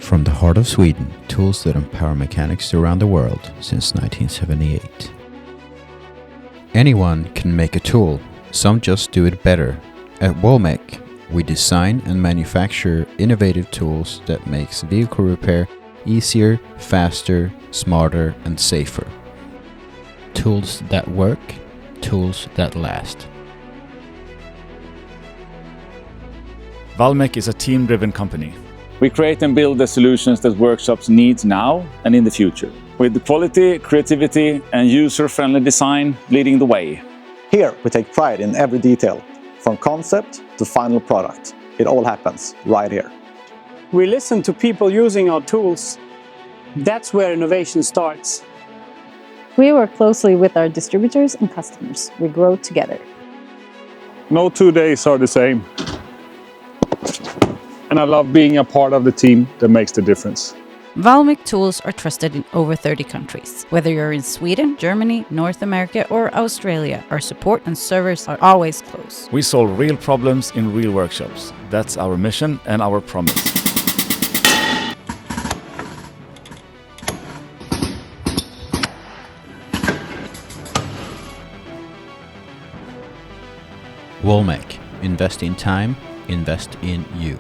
From the heart of Sweden, tools that empower mechanics around the world since 1978. Anyone can make a tool, some just do it better. At Wallmek, we design and manufacture innovative tools that makes vehicle repair easier, faster, smarter and safer. Tools that work, tools that last. Wallmek is a team-driven company. We create and build the solutions that workshops need now and in the future, with the quality, creativity and user-friendly design leading the way. Here we take pride in every detail, from concept to final product. It all happens right here. We listen to people using our tools. That's where innovation starts. We work closely with our distributors and customers. We grow together. No 2 days are the same. And I love being a part of the team that makes the difference. Wallmek tools are trusted in over 30 countries. Whether you're in Sweden, Germany, North America or Australia, our support and service are always close. We solve real problems in real workshops. That's our mission and our promise. Wallmek. Invest in time, invest in you.